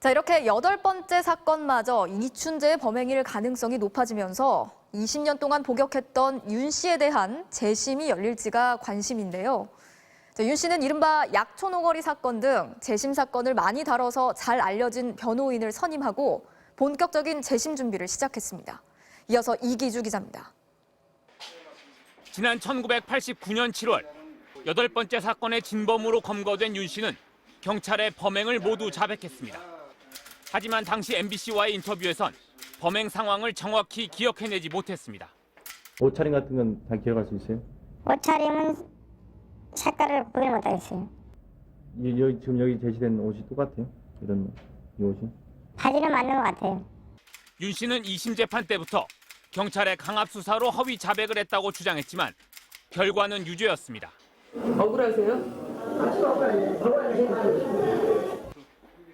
자, 이렇게 8번째 사건마저 이춘재의 범행일 가능성이 높아지면서 20년 동안 복역했던 윤 씨에 대한 재심이 열릴지가 관심인데요. 자, 윤 씨는 이른바 약촌 오거리 사건 등 재심 사건을 많이 다뤄서 잘 알려진 변호인을 선임하고 본격적인 재심 준비를 시작했습니다. 이어서 이기주 기자입니다. 지난 1989년 7월 8번째 사건의 진범으로 검거된 윤 씨는 경찰의 범행을 모두 자백했습니다. 하지만 당시 MBC와의 인터뷰에선 범행 상황을 정확히 기억해내지 못했습니다. 옷차림 같은 건 다 기억할 수 있어요? 옷차림은 색깔을 구별 못하겠어요. 지금 여기 제시된 옷이 똑같아요? 이 옷이? 바지는 맞는 것 같아요. 윤 씨는 2심 재판 때부터 경찰의 강압 수사로 허위 자백을 했다고 주장했지만 결과는 유죄였습니다. 억울하세요?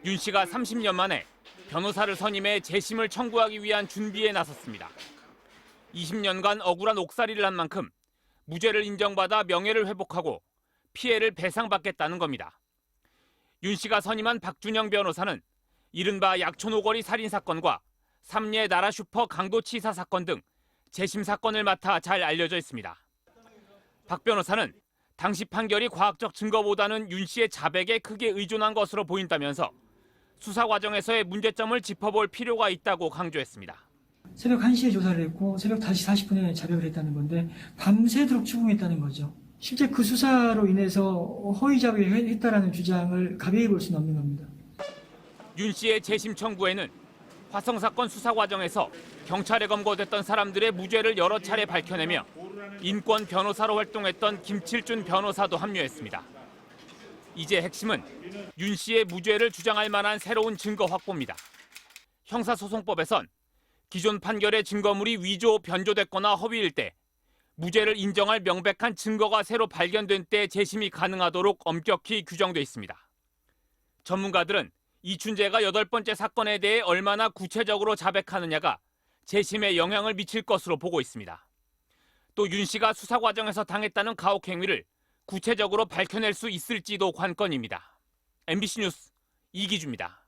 윤 씨가 30년 만에 변호사를 선임해 재심을 청구하기 위한 준비에 나섰습니다. 20년간 억울한 옥살이를 한 만큼 무죄를 인정받아 명예를 회복하고 피해를 배상받겠다는 겁니다. 윤 씨가 선임한 박준영 변호사는 이른바 약촌 오거리 살인 사건과 삼례 나라 슈퍼 강도치사 사건 등 재심 사건을 맡아 잘 알려져 있습니다. 박 변호사는 당시 판결이 과학적 증거보다는 윤 씨의 자백에 크게 의존한 것으로 보인다면서 수사 과정에서의 문제점을 짚어볼 필요가 있다고 강조했습니다. 새벽 1시에 조사를 했고 새벽 5시 40분에 자백을 했다는 건데 밤새도록 추궁했다는 거죠. 실제 그 수사로 인해서 허위 자백을 했다라는 주장을 가벼이 볼 수는 없는 겁니다. 윤 씨의 재심 청구에는 화성 사건 수사 과정에서 경찰에 검거됐던 사람들의 무죄를 여러 차례 밝혀내며 인권 변호사로 활동했던 김칠준 변호사도 합류했습니다. 이제 핵심은 윤 씨의 무죄를 주장할 만한 새로운 증거 확보입니다. 형사소송법에선 기존 판결의 증거물이 위조, 변조됐거나 허위일 때 무죄를 인정할 명백한 증거가 새로 발견된 때 재심이 가능하도록 엄격히 규정돼 있습니다. 전문가들은 이춘재가 8번째 사건에 대해 얼마나 구체적으로 자백하느냐가 재심에 영향을 미칠 것으로 보고 있습니다. 또 윤 씨가 수사 과정에서 당했다는 가혹 행위를 구체적으로 밝혀낼 수 있을지도 관건입니다. MBC 뉴스 이기주입니다.